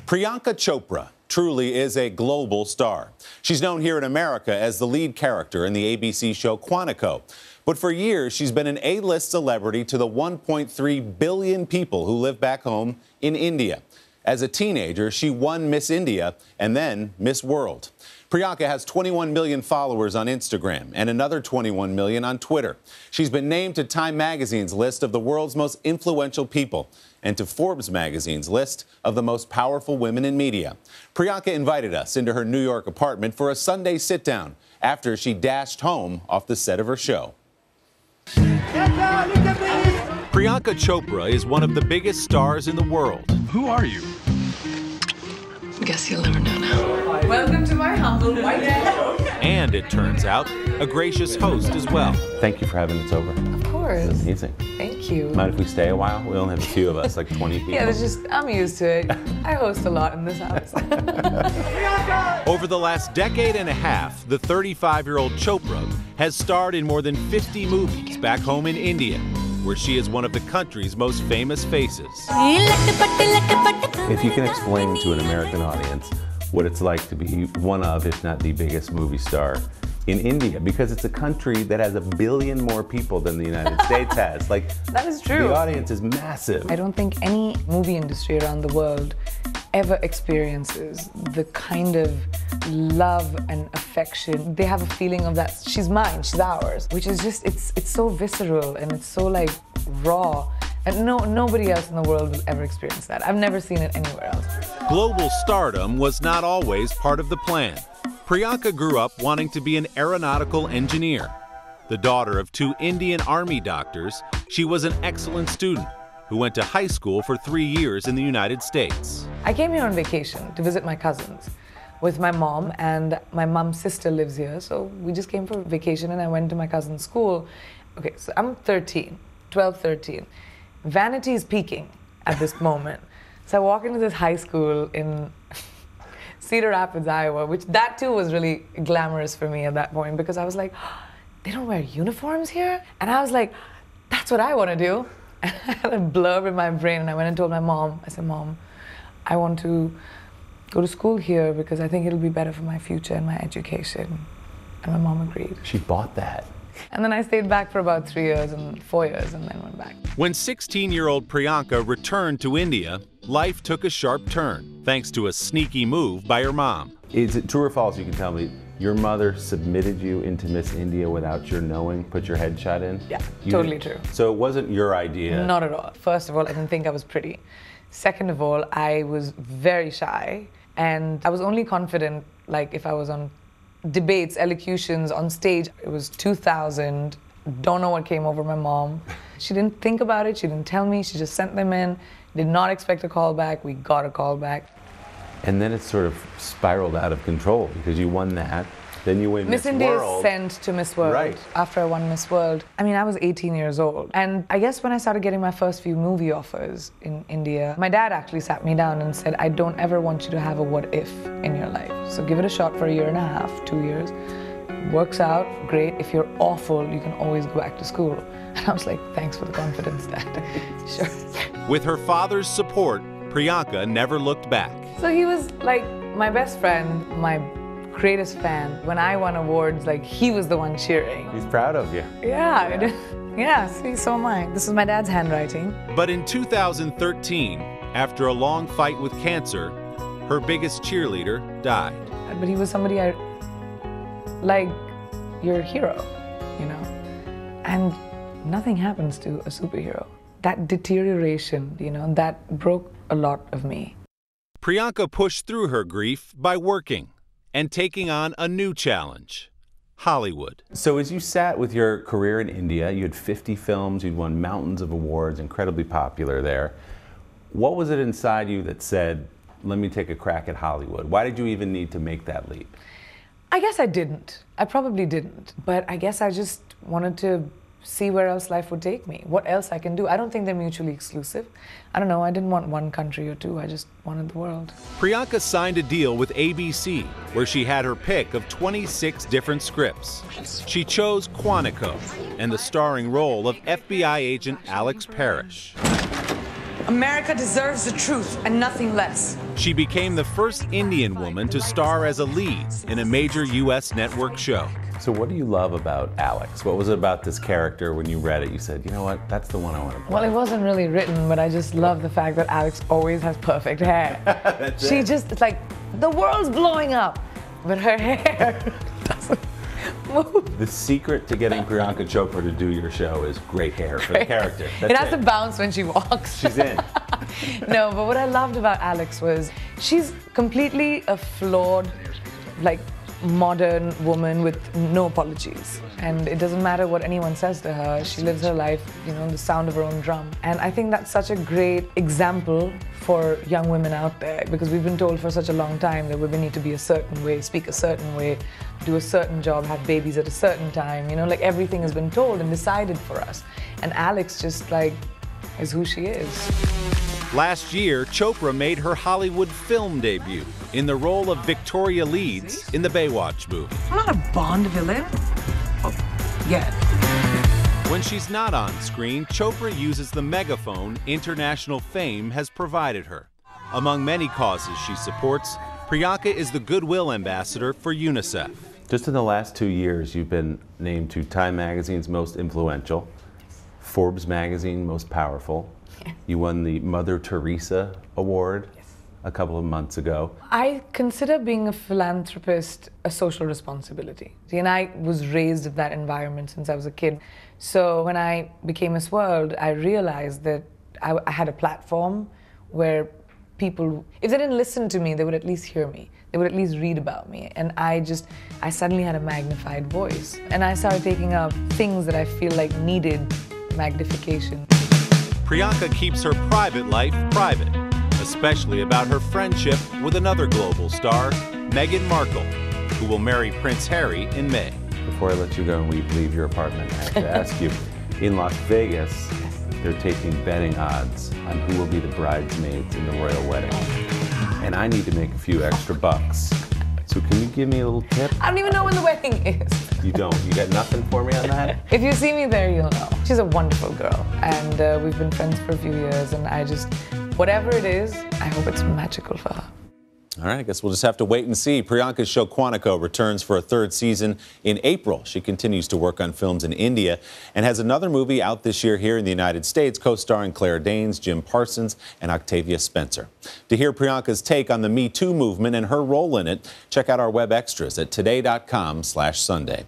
Priyanka Chopra truly is a global star. She's known here in America as the lead character in the ABC show Quantico. But for years, she's been an A-list celebrity to the 1.3 billion people who live back home in India. As a teenager, she won Miss India and then Miss World. Priyanka has 21 million followers on Instagram and another 21 million on Twitter. She's been named to Time magazine's list of the world's most influential people and to Forbes magazine's list of the most powerful women in media. Priyanka invited us into her New York apartment for a Sunday sit-down after she dashed home off the set of her show. Priyanka Chopra is one of the biggest stars in the world. Who are you? Guess you'll never know now. Welcome to my humble white house. And it turns out, a gracious host as well. Thank you for having us over. Of course. It's amazing. Thank you. Mind if we stay a while? We only have a few of us, like 20 people. Yeah, I'm used to it. I host a lot in this house. Over the last decade and a half, the 35-year-old Chopra has starred in more than 50 movies back home in India, where she is one of the country's most famous faces. If you can explain to an American audience what it's like to be one of, if not the biggest movie star in India, because it's a country that has 1 billion more people than the United States has. Like, that is true. The audience is massive. I don't think any movie industry around the world ever experiences the kind of love and affection. They have a feeling of that she's mine, she's ours, which is just, it's so visceral and it's so like raw. And nobody else in the world will ever experience that. I've never seen it anywhere else. Global stardom was not always part of the plan. Priyanka grew up wanting to be an aeronautical engineer. The daughter of 2 Indian Army doctors, she was an excellent student who went to high school for 3 years in the United States. I came here on vacation to visit my cousins with my mom, and my mom's sister lives here, so we just came for vacation and I went to my cousin's school. Okay, so I'm 13. Vanity is peaking at this moment. So I walk into this high school in Cedar Rapids, Iowa, which that too was really glamorous for me at that point because I was like, oh, they don't wear uniforms here? And I was like, that's what I want to do. And I had a blurb in my brain and I went and told my mom, I said, Mom, I want to go to school here because I think it'll be better for my future and my education. And my mom agreed. She bought that. And then I stayed back for about 3 years and 4 years and then went back. When 16-year-old Priyanka returned to India, life took a sharp turn, thanks to a sneaky move by her mom. Is it true or false, you can tell me, your mother submitted you into Miss India without your knowing, put your headshot in? Yeah, totally true. So it wasn't your idea? Not at all. First of all, I didn't think I was pretty. Second of all, I was very shy and I was only confident like if I was on debates, elocutions on stage. It was 2000. Don't know what came over my mom. She didn't think about it. She didn't tell me. She just sent them in. Did not expect a call back. We got a call back. And then it sort of spiraled out of control because you won that. Then you win Miss India World. Is sent to Miss World right. After I won Miss World. I mean, I was 18 years old. And I guess when I started getting my first few movie offers in India, my dad actually sat me down and said, I don't ever want you to have a what if in your life. So give it a shot for 1.5 years, 2 years. Works out, great. If you're awful, you can always go back to school. And I was like, thanks for the confidence, Dad. Sure. With her father's support, Priyanka never looked back. So he was like my best friend, my greatest fan. When I won awards, like he was the one cheering. He's proud of you. Yeah, yeah, see, so am I. This is my dad's handwriting. But in 2013, after a long fight with cancer, her biggest cheerleader died. But he was somebody like, your hero, you know? And nothing happens to a superhero. That deterioration, you know, that broke a lot of me. Priyanka pushed through her grief by working and taking on a new challenge, Hollywood. So as you sat with your career in India, you had 50 films, you'd won mountains of awards, incredibly popular there. What was it inside you that said, let me take a crack at Hollywood? Why did you even need to make that leap? I guess I didn't. I probably didn't. But I guess I just wanted to see where else life would take me, what else I can do. I don't think they're mutually exclusive. I don't know, I didn't want one country or two, I just wanted the world. Priyanka signed a deal with ABC, where she had her pick of 26 different scripts. She chose Quantico and the starring role of FBI agent Alex Parrish. America deserves the truth and nothing less. She became the first Indian woman to star as a lead in a major U.S. network show. So what do you love about Alex? What was it about this character when you read it? You said, you know what, that's the one I want to play. Well, it wasn't really written, but I just love the fact that Alex always has perfect hair. It's like, the world's blowing up, but her hair doesn't move. The secret to getting Priyanka Chopra to do your show is great hair for the character. That's it has to bounce when she walks. She's in. No, but what I loved about Alex was she's completely a flawed, like, modern woman with no apologies. And it doesn't matter what anyone says to her, she lives her life, you know, the sound of her own drum. And I think that's such a great example for young women out there, because we've been told for such a long time that women need to be a certain way, speak a certain way, do a certain job, have babies at a certain time, you know, like everything has been told and decided for us. And Alex just, like, is who she is. Last year, Chopra made her Hollywood film debut in the role of Victoria Leeds in the Baywatch movie. I'm not a Bond villain. Oh, yeah. When she's not on screen, Chopra uses the megaphone international fame has provided her. Among many causes she supports, Priyanka is the Goodwill Ambassador for UNICEF. Just in the last 2 years, you've been named to Time Magazine's Most Influential, Forbes Magazine Most Powerful. You won the Mother Teresa Award a couple of months ago. I consider being a philanthropist a social responsibility. And I was raised in that environment since I was a kid. So when I became Miss World, I realized that I had a platform where people, if they didn't listen to me, they would at least hear me. They would at least read about me. And I suddenly had a magnified voice. And I started taking up things that I feel like needed magnification. Priyanka keeps her private life private, especially about her friendship with another global star, Meghan Markle, who will marry Prince Harry in May. Before I let you go and we leave your apartment, I have to ask you, in Las Vegas, they're taking betting odds on who will be the bridesmaids in the royal wedding. And I need to make a few extra bucks. So can you give me a little tip? I don't even know when the wedding is. You don't? You got nothing for me on that? If you see me there, you'll know. She's a wonderful girl, and we've been friends for a few years, and whatever it is, I hope it's magical for her. All right, I guess we'll just have to wait and see. Priyanka's show Quantico returns for a third season in April. She continues to work on films in India and has another movie out this year here in the United States, co-starring Claire Danes, Jim Parsons, and Octavia Spencer. To hear Priyanka's take on the Me Too movement and her role in it, check out our web extras at today.com/Sunday.